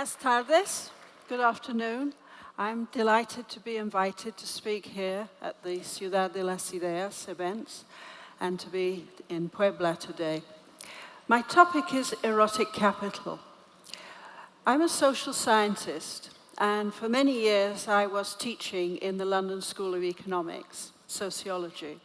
Buenas tardes. Good afternoon. I'm delighted to be invited to speak here at the Ciudad de las Ideas events and to be in Puebla today. My topic is erotic capital. I'm a social scientist, and for many years I was teaching in the London School of Economics, sociology.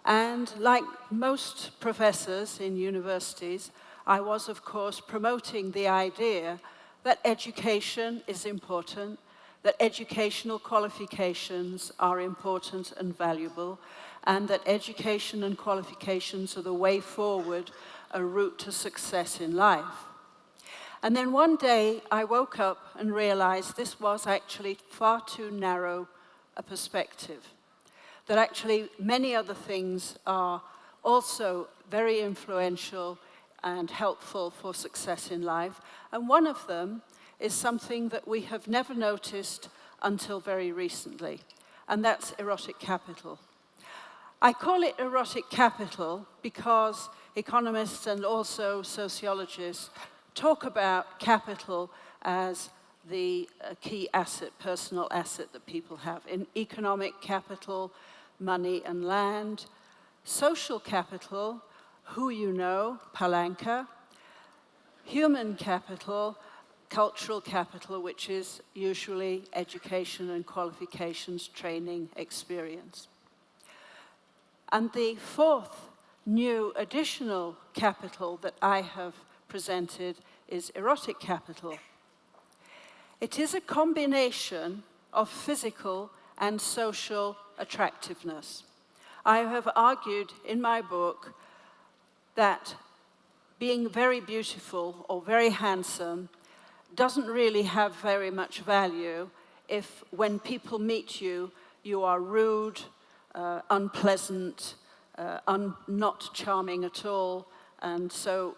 And like most professors in universities, I was, of course, promoting the idea that education is important, that educational qualifications are important and valuable, and that education and qualifications are the way forward, a route to success in life. And then one day I woke up and realized this was actually far too narrow a perspective, that actually many other things are also very influential and helpful for success in life. And one of them is something that we have never noticed until very recently, and that's erotic capital. I call it erotic capital because economists and also sociologists talk about capital as the key asset, personal asset that people have. In economic capital, money and land. Social capital, who you know, palanca. Human capital, cultural capital, which is usually education and qualifications, training, experience. And the fourth new additional capital that I have presented is erotic capital. It is a combination of physical and social attractiveness. I have argued in my book that being very beautiful or very handsome doesn't really have very much value if when people meet you, you are rude, unpleasant, not charming at all. And so,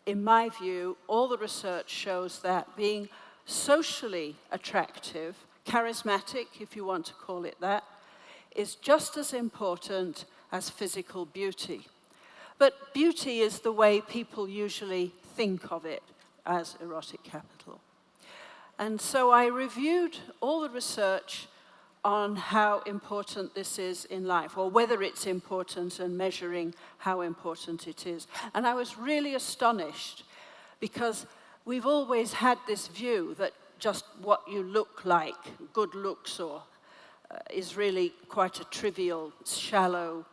in my view, all the research shows that being socially attractive, charismatic, if you want to call it that, is just as important as physical beauty. But beauty is the way people usually think of it as erotic capital. And so I reviewed all the research on how important this is in life, or whether it's important and measuring how important it is. And I was really astonished because we've always had this view that just what you look like, good looks, or is really quite a trivial, shallow,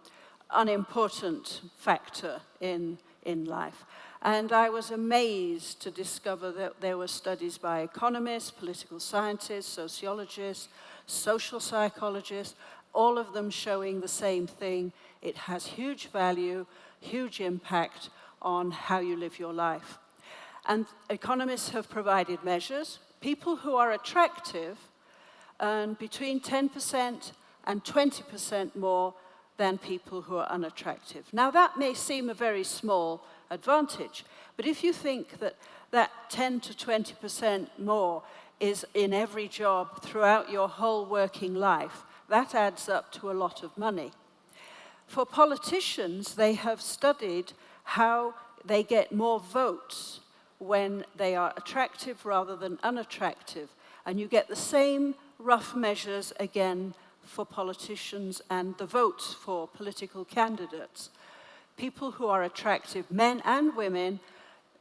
unimportant factor in life. And I was amazed to discover that there were studies by economists, political scientists, sociologists, social psychologists, all of them showing the same thing. It has huge value, huge impact on how you live your life. And economists have provided measures. People who are attractive earn between 10% and 20% more than people who are unattractive. Now that may seem a very small advantage, but if you think that that 10 to 20% more is in every job throughout your whole working life, that adds up to a lot of money. For politicians, they have studied how they get more votes when they are attractive rather than unattractive, and you get the same rough measures again for politicians and the votes for political candidates. People who are attractive, men and women,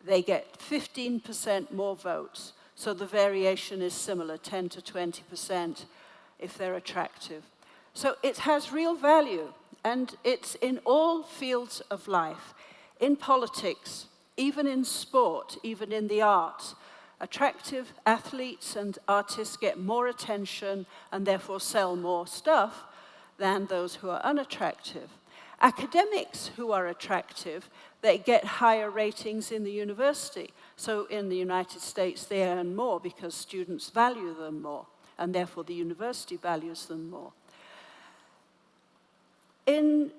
they get 15% more votes. So the variation is similar, 10 to 20% if they're attractive. So it has real value, and it's in all fields of life. In politics, even in sport, even in the arts, attractive athletes and artists get more attention and therefore sell more stuff than those who are unattractive. Academics who are attractive, they get higher ratings in the university. So in the United States, they earn more because students value them more, and therefore the university values them more. In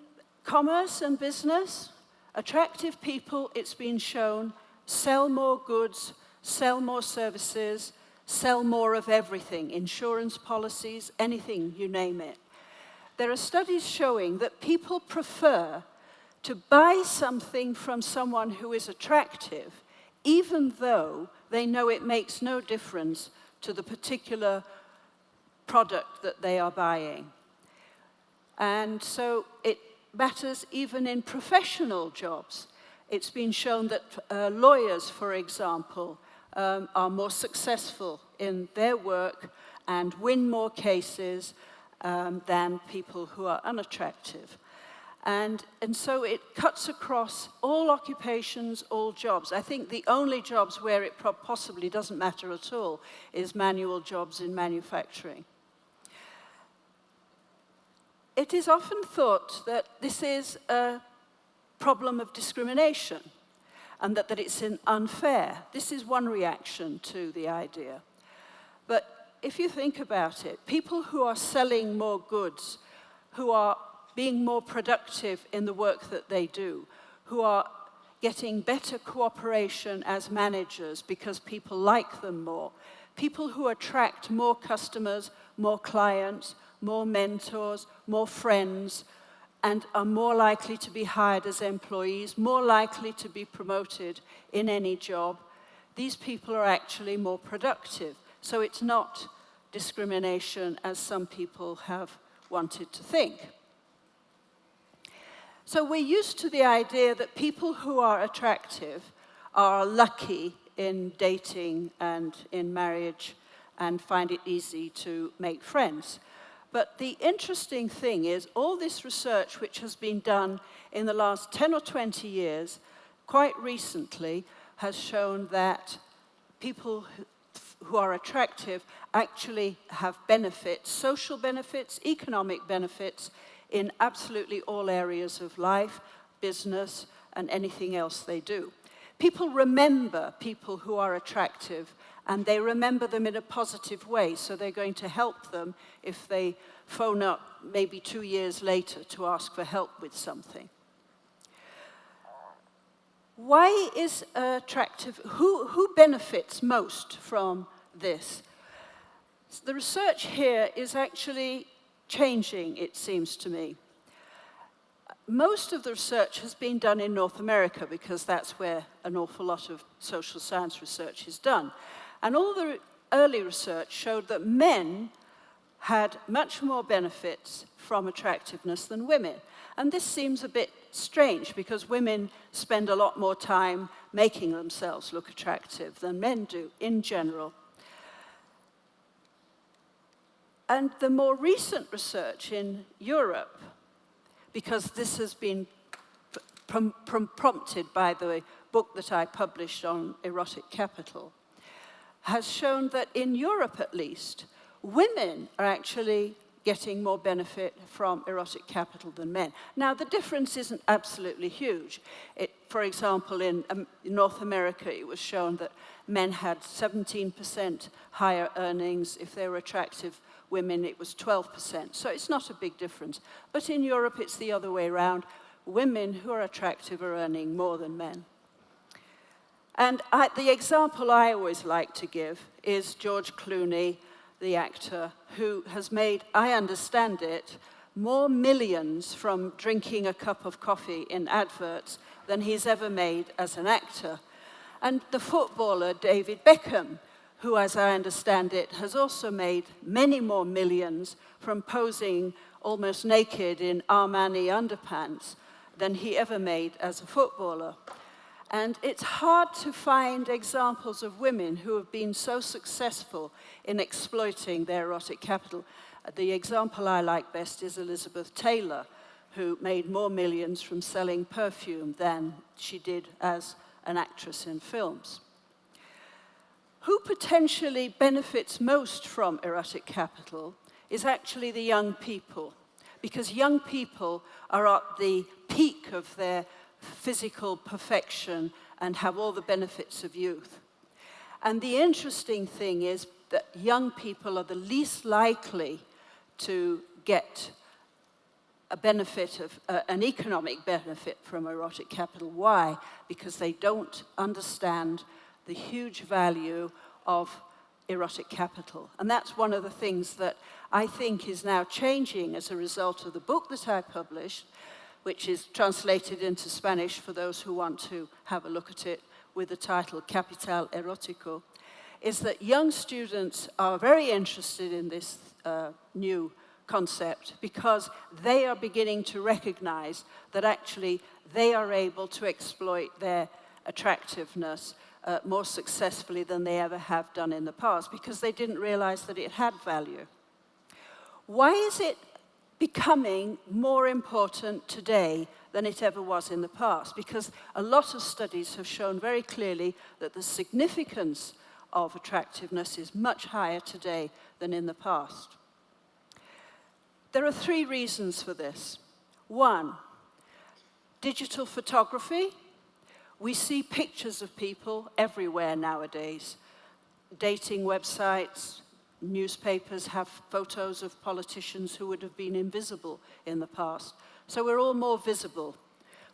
commerce and business, attractive people, it's been shown, sell more goods, sell more services, sell more of everything, insurance policies, anything, you name it. There are studies showing that people prefer to buy something from someone who is attractive, even though they know it makes no difference to the particular product that they are buying. And so it matters even in professional jobs. It's been shown that lawyers, for example, are more successful in their work and win more cases than people who are unattractive. And so it cuts across all occupations, all jobs. I think the only jobs where it possibly doesn't matter at all is manual jobs in manufacturing. It is often thought that this is a problem of discrimination and that it's unfair. This is one reaction to the idea. But if you think about it, people who are selling more goods, who are being more productive in the work that they do, who are getting better cooperation as managers because people like them more, people who attract more customers, more clients, more mentors, more friends, and are more likely to be hired as employees, more likely to be promoted in any job, these people are actually more productive. So it's not discrimination as some people have wanted to think. So we're used to the idea that people who are attractive are lucky in dating and in marriage and find it easy to make friends. But the interesting thing is all this research which has been done in the last 10 or 20 years, quite recently, has shown that people who are attractive actually have benefits, social benefits, economic benefits, in absolutely all areas of life, business, and anything else they do. People remember people who are attractive, and they remember them in a positive way, so they're going to help them if they phone up maybe 2 years later to ask for help with something. Why is attractive? Who benefits most from this? The research here is actually changing, it seems to me. Most of the research has been done in North America because that's where an awful lot of social science research is done. And all the early research showed that men had much more benefits from attractiveness than women. And this seems a bit strange because women spend a lot more time making themselves look attractive than men do in general. And the more recent research in Europe, because this has been prompted by the book that I published on Erotic Capital, has shown that in Europe at least, women are actually getting more benefit from erotic capital than men. Now, the difference isn't absolutely huge. For example, in North America, it was shown that men had 17% higher earnings. If they were attractive women, it was 12%. So it's not a big difference. But in Europe, it's the other way around. Women who are attractive are earning more than men. And the example I always like to give is George Clooney, the actor, who has made, I understand it, more millions from drinking a cup of coffee in adverts than he's ever made as an actor. And the footballer David Beckham, who, as I understand it, has also made many more millions from posing almost naked in Armani underpants than he ever made as a footballer. And it's hard to find examples of women who have been so successful in exploiting their erotic capital. The example I like best is Elizabeth Taylor, who made more millions from selling perfume than she did as an actress in films. Who potentially benefits most from erotic capital is actually the young people, because young people are at the peak of their physical perfection and have all the benefits of youth. And the interesting thing is that young people are the least likely to get a benefit of an economic benefit from erotic capital. Why? Because they don't understand the huge value of erotic capital. And that's one of the things that I think is now changing as a result of the book that I published, which is translated into Spanish for those who want to have a look at it with the title Capital Erotico, is that young students are very interested in this new concept because they are beginning to recognize that actually they are able to exploit their attractiveness more successfully than they ever have done in the past because they didn't realize that it had value. Why is it becoming more important today than it ever was in the past? Because a lot of studies have shown very clearly that the significance of attractiveness is much higher today than in the past. There are 3 reasons for this. 1, digital photography. We see pictures of people everywhere nowadays. Dating websites, newspapers have photos of politicians who would have been invisible in the past. So we're all more visible.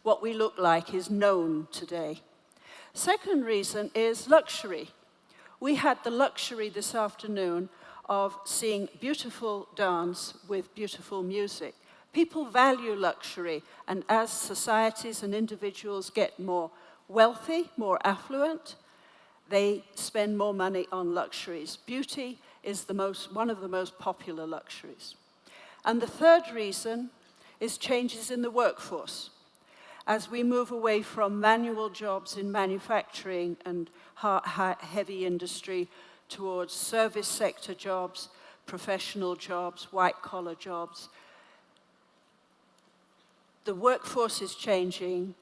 What we look like is known today. Second reason is luxury. We had the luxury this afternoon of seeing beautiful dance with beautiful music. People value luxury, and as societies and individuals get more wealthy, more affluent, they spend more money on luxuries. Beauty is one of the most popular luxuries. And the third reason is changes in the workforce. As we move away from manual jobs in manufacturing and heavy industry towards service sector jobs, professional jobs, white-collar jobs, the workforce is changing.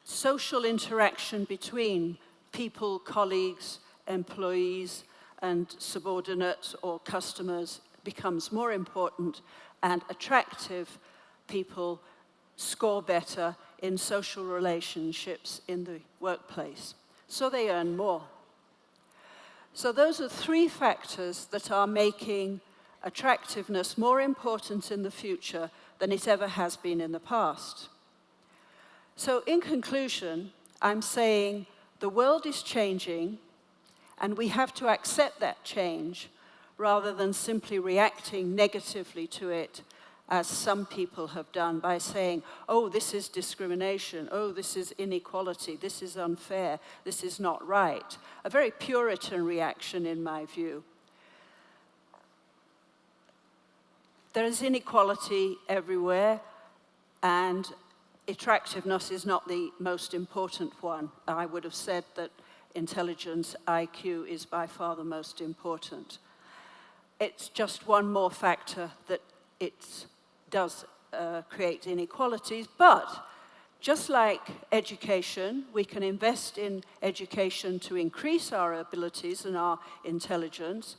Social interaction between people, colleagues, employees, and subordinates or customers becomes more important, and attractive people score better in social relationships in the workplace. So they earn more. So those are 3 factors that are making attractiveness more important in the future than it ever has been in the past. So in conclusion, I'm saying the world is changing, and we have to accept that change rather than simply reacting negatively to it, as some people have done by saying, oh, this is discrimination, oh, this is inequality, this is unfair, this is not right. A very Puritan reaction, in my view. There is inequality everywhere, and attractiveness is not the most important one. I would have said that intelligence, IQ, is by far the most important. It's just one more factor that it does create inequalities, but just like education, we can invest in education to increase our abilities and our intelligence.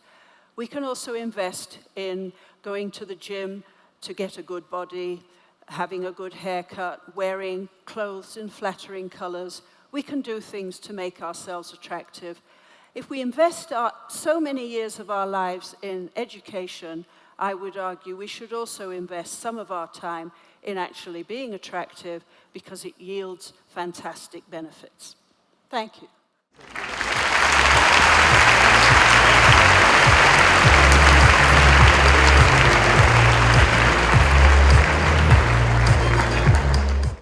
We can also invest in going to the gym to get a good body, having a good haircut, wearing clothes in flattering colors. We can do things to make ourselves attractive. If we invest so many years of our lives in education, I would argue we should also invest some of our time in actually being attractive because it yields fantastic benefits. Thank you.